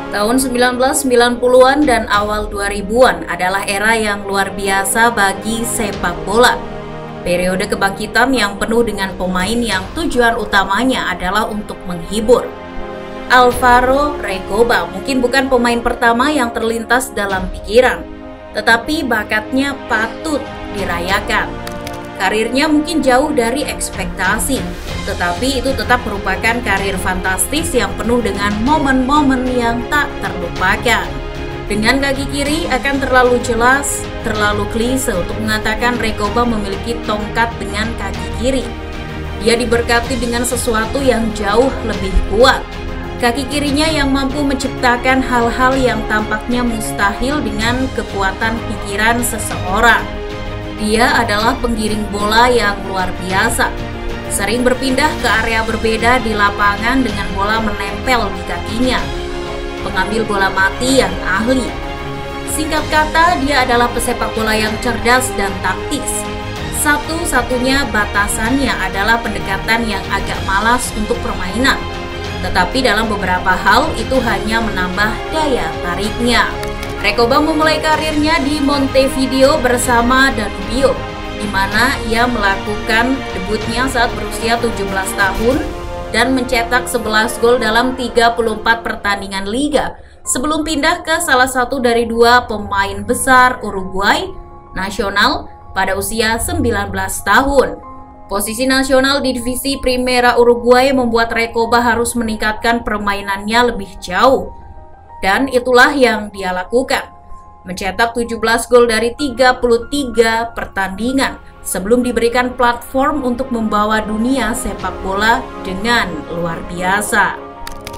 Tahun 1990-an dan awal 2000-an adalah era yang luar biasa bagi sepak bola. Periode kebangkitan yang penuh dengan pemain yang tujuan utamanya adalah untuk menghibur. Alvaro Recoba mungkin bukan pemain pertama yang terlintas dalam pikiran, tetapi bakatnya patut dirayakan. Karirnya mungkin jauh dari ekspektasi, tetapi itu tetap merupakan karir fantastis yang penuh dengan momen-momen yang tak terlupakan. Dengan kaki kiri akan terlalu jelas, terlalu klise untuk mengatakan Recoba memiliki tongkat dengan kaki kiri. Dia diberkati dengan sesuatu yang jauh lebih kuat. Kaki kirinya yang mampu menciptakan hal-hal yang tampaknya mustahil dengan kekuatan pikiran seseorang. Dia adalah penggiring bola yang luar biasa, sering berpindah ke area berbeda di lapangan dengan bola menempel di kakinya. Pengambil bola mati yang ahli. Singkat kata, dia adalah pesepak bola yang cerdas dan taktis. Satu-satunya batasannya adalah pendekatan yang agak malas untuk permainan. Tetapi dalam beberapa hal itu hanya menambah daya tariknya. Recoba memulai karirnya di Montevideo bersama Danubio, di mana ia melakukan debutnya saat berusia 17 tahun dan mencetak 11 gol dalam 34 pertandingan liga sebelum pindah ke salah satu dari dua pemain besar Uruguay nasional pada usia 19 tahun. Posisi nasional di divisi Primera Uruguay membuat Recoba harus meningkatkan permainannya lebih jauh. Dan itulah yang dia lakukan, mencetak 17 gol dari 33 pertandingan sebelum diberikan platform untuk membawa dunia sepak bola dengan luar biasa.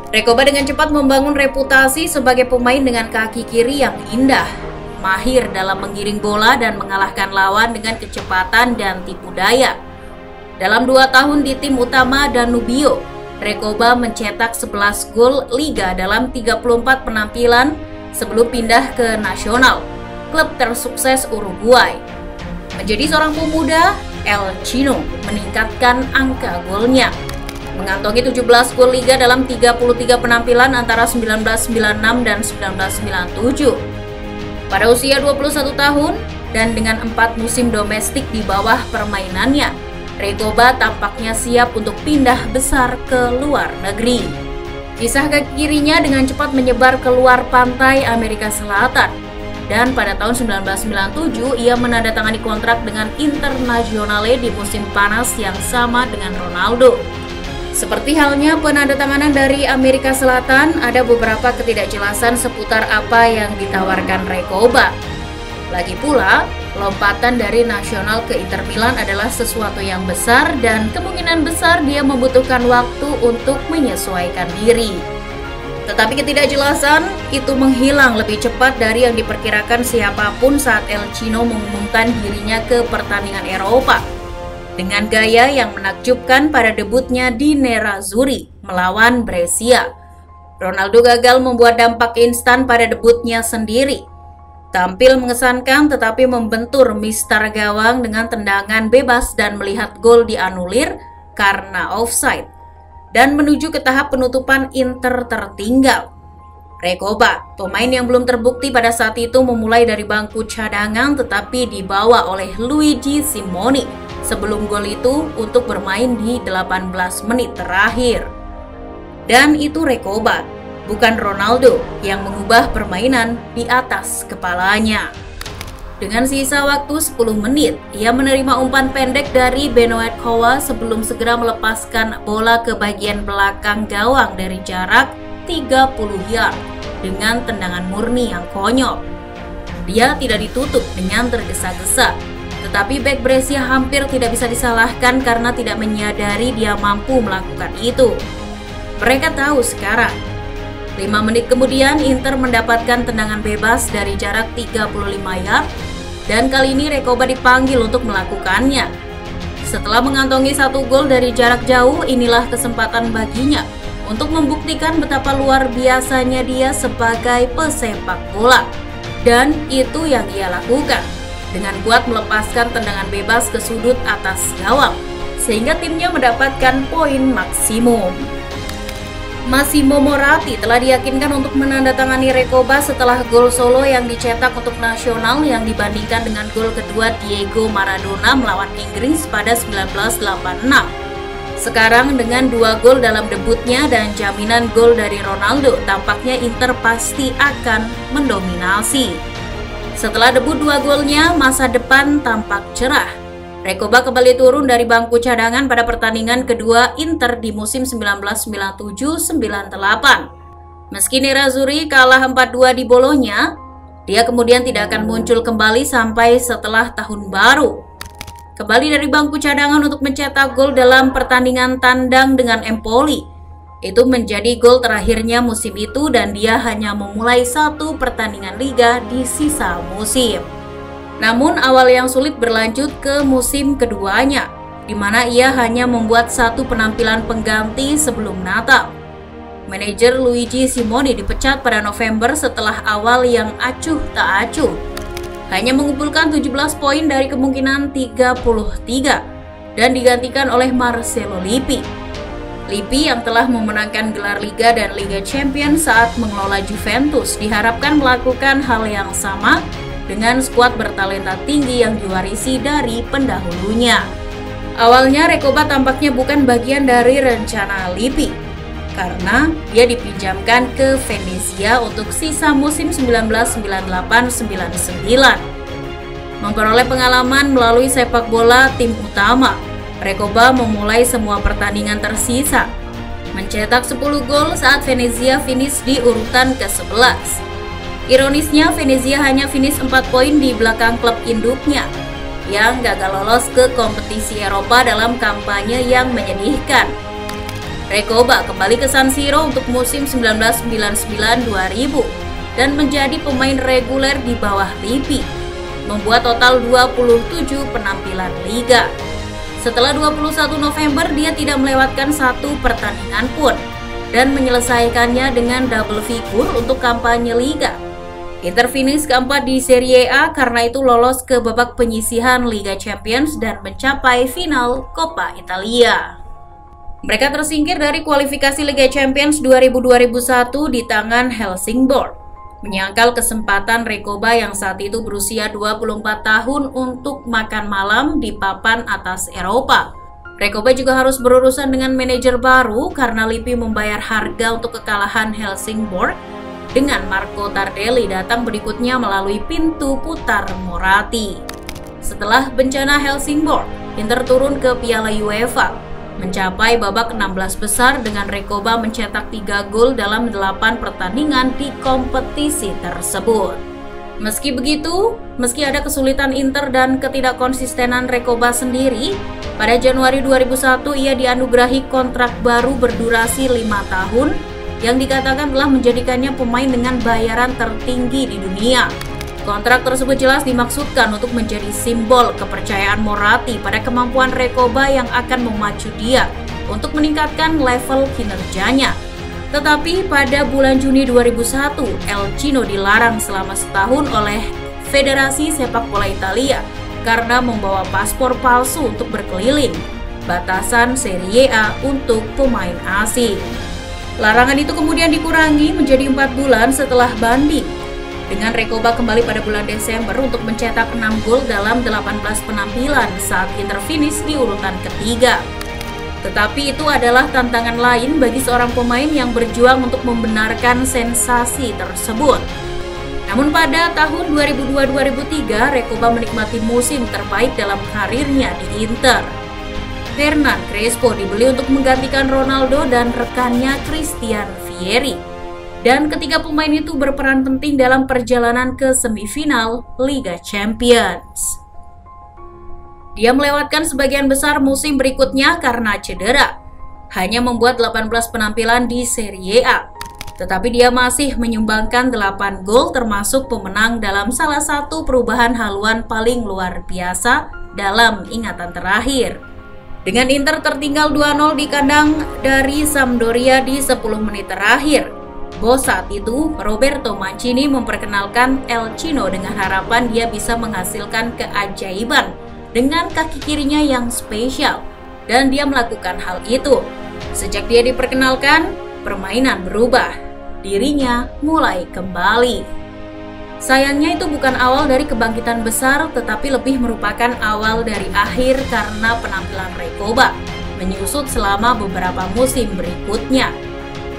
Recoba dengan cepat membangun reputasi sebagai pemain dengan kaki kiri yang indah, mahir dalam menggiring bola dan mengalahkan lawan dengan kecepatan dan tipu daya. Dalam 2 tahun di tim utama Danubio, Recoba mencetak 11 gol liga dalam 34 penampilan sebelum pindah ke nasional, klub tersukses Uruguay. Menjadi seorang pemuda, El Chino meningkatkan angka golnya, mengantongi 17 gol liga dalam 33 penampilan antara 1996 dan 1997. Pada usia 21 tahun dan dengan 4 musim domestik di bawah permainannya, Recoba tampaknya siap untuk pindah besar ke luar negeri. Kisah kaki kirinya dengan cepat menyebar ke luar pantai Amerika Selatan. Dan pada tahun 1997 ia menandatangani kontrak dengan Internazionale di musim panas yang sama dengan Ronaldo. Seperti halnya penandatanganan dari Amerika Selatan, ada beberapa ketidakjelasan seputar apa yang ditawarkan Recoba. Lagi pula, lompatan dari nasional ke Inter Milan adalah sesuatu yang besar dan kemungkinan besar dia membutuhkan waktu untuk menyesuaikan diri. Tetapi ketidakjelasan itu menghilang lebih cepat dari yang diperkirakan siapapun saat El Chino mengumumkan dirinya ke pertandingan Eropa. Dengan gaya yang menakjubkan pada debutnya di Nerazzurri melawan Brescia, Ronaldo gagal membuat dampak instan pada debutnya sendiri. Tampil mengesankan tetapi membentur mistar gawang dengan tendangan bebas dan melihat gol dianulir karena offside. Dan menuju ke tahap penutupan Inter tertinggal. Recoba, pemain yang belum terbukti pada saat itu, memulai dari bangku cadangan tetapi dibawa oleh Luigi Simoni sebelum gol itu untuk bermain di 18 menit terakhir. Dan itu Recoba, bukan Ronaldo yang mengubah permainan di atas kepalanya. Dengan sisa waktu 10 menit, ia menerima umpan pendek dari Benoit Kowa sebelum segera melepaskan bola ke bagian belakang gawang dari jarak 30 yard dengan tendangan murni yang konyol. Dia tidak ditutup dengan tergesa-gesa, tetapi bek Brescia hampir tidak bisa disalahkan karena tidak menyadari dia mampu melakukan itu. Mereka tahu sekarang. 5 menit kemudian Inter mendapatkan tendangan bebas dari jarak 35 yard dan kali ini Recoba dipanggil untuk melakukannya. Setelah mengantongi 1 gol dari jarak jauh, inilah kesempatan baginya untuk membuktikan betapa luar biasanya dia sebagai pesepak bola. Dan itu yang ia lakukan dengan kuat melepaskan tendangan bebas ke sudut atas gawang sehingga timnya mendapatkan poin maksimum. Massimo Moratti telah diyakinkan untuk menandatangani Recoba setelah gol solo yang dicetak untuk nasional yang dibandingkan dengan gol kedua Diego Maradona melawan Inggris pada 1986. Sekarang dengan 2 gol dalam debutnya dan jaminan gol dari Ronaldo, tampaknya Inter pasti akan mendominasi. Setelah debut 2 golnya, masa depan tampak cerah. Recoba kembali turun dari bangku cadangan pada pertandingan kedua Inter di musim 1997-98. Meski Nerazzurri kalah 4-2 di Bologna, dia kemudian tidak akan muncul kembali sampai setelah tahun baru. Kembali dari bangku cadangan untuk mencetak gol dalam pertandingan tandang dengan Empoli. Itu menjadi gol terakhirnya musim itu dan dia hanya memulai 1 pertandingan liga di sisa musim. Namun awal yang sulit berlanjut ke musim keduanya, di mana ia hanya membuat 1 penampilan pengganti sebelum Natal. Manajer Luigi Simoni dipecat pada November setelah awal yang acuh tak acuh. Hanya mengumpulkan 17 poin dari kemungkinan 33 dan digantikan oleh Marcelo Lippi. Lippi yang telah memenangkan gelar Liga dan Liga Champions saat mengelola Juventus diharapkan melakukan hal yang sama dengan skuad bertalenta tinggi yang diwarisi dari pendahulunya. Awalnya Recoba tampaknya bukan bagian dari rencana Lippi, karena dia dipinjamkan ke Venezia untuk sisa musim 1998-99. Memperoleh pengalaman melalui sepak bola tim utama, Recoba memulai semua pertandingan tersisa, mencetak 10 gol saat Venezia finish di urutan ke-11. Ironisnya, Venezia hanya finish 4 poin di belakang klub induknya yang gagal lolos ke kompetisi Eropa dalam kampanye yang menyedihkan. Recoba kembali ke San Siro untuk musim 1999-2000 dan menjadi pemain reguler di bawah Lippi, membuat total 27 penampilan liga. Setelah 21 November, dia tidak melewatkan 1 pertandingan pun dan menyelesaikannya dengan double figure untuk kampanye liga. Inter finish keempat di Serie A karena itu lolos ke babak penyisihan Liga Champions dan mencapai final Coppa Italia. Mereka tersingkir dari kualifikasi Liga Champions 2000-2001 di tangan Helsingborg, menyangkal kesempatan Recoba yang saat itu berusia 24 tahun untuk makan malam di papan atas Eropa. Recoba juga harus berurusan dengan manajer baru karena Lippi membayar harga untuk kekalahan Helsingborg, dengan Marco Tardelli datang berikutnya melalui pintu putar Moratti. Setelah bencana Helsingborg, Inter turun ke Piala UEFA, mencapai babak 16 besar dengan Recoba mencetak 3 gol dalam 8 pertandingan di kompetisi tersebut. Meski begitu, meski ada kesulitan Inter dan ketidakkonsistenan Recoba sendiri, pada Januari 2001 ia dianugerahi kontrak baru berdurasi 5 tahun yang dikatakan telah menjadikannya pemain dengan bayaran tertinggi di dunia. Kontrak tersebut jelas dimaksudkan untuk menjadi simbol kepercayaan Moratti pada kemampuan Recoba yang akan memacu dia untuk meningkatkan level kinerjanya. Tetapi pada bulan Juni 2001, El Chino dilarang selama setahun oleh Federasi Sepak Bola Italia karena membawa paspor palsu untuk berkeliling, batasan Serie A untuk pemain asing. Larangan itu kemudian dikurangi menjadi 4 bulan setelah banding, dengan Recoba kembali pada bulan Desember untuk mencetak 6 gol dalam 18 penampilan saat Inter finish di urutan ketiga. Tetapi itu adalah tantangan lain bagi seorang pemain yang berjuang untuk membenarkan sensasi tersebut. Namun pada tahun 2002-2003, Recoba menikmati musim terbaik dalam karirnya di Inter. Hernan Crespo dibeli untuk menggantikan Ronaldo dan rekannya Christian Vieri. Dan ketiga pemain itu berperan penting dalam perjalanan ke semifinal Liga Champions. Dia melewatkan sebagian besar musim berikutnya karena cedera, hanya membuat 18 penampilan di Serie A. Tetapi dia masih menyumbangkan 8 gol termasuk pemenang dalam salah satu perubahan haluan paling luar biasa dalam ingatan terakhir. Dengan Inter tertinggal 2-0 di kandang dari Sampdoria di 10 menit terakhir, bos saat itu, Roberto Mancini, memperkenalkan El Chino dengan harapan dia bisa menghasilkan keajaiban dengan kaki kirinya yang spesial, dan dia melakukan hal itu. Sejak dia diperkenalkan, permainan berubah. Dirinya mulai kembali. Sayangnya itu bukan awal dari kebangkitan besar, tetapi lebih merupakan awal dari akhir karena penampilan Recoba menyusut selama beberapa musim berikutnya.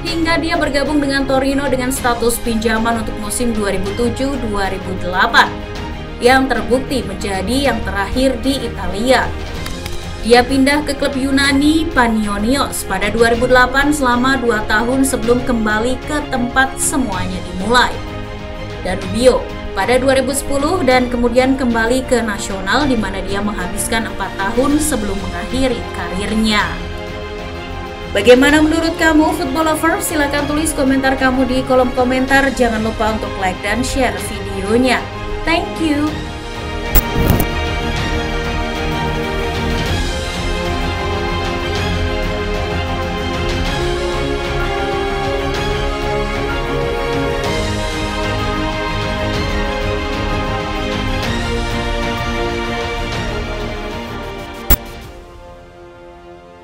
Hingga dia bergabung dengan Torino dengan status pinjaman untuk musim 2007-2008 yang terbukti menjadi yang terakhir di Italia. Dia pindah ke klub Yunani Panionios pada 2008 selama 2 tahun sebelum kembali ke tempat semuanya dimulai. Danubio pada 2010 dan kemudian kembali ke Nasional di mana dia menghabiskan 4 tahun sebelum mengakhiri karirnya. Bagaimana menurut kamu, football lover? Silahkan tulis komentar kamu di kolom komentar. Jangan lupa untuk like dan share videonya. Thank you.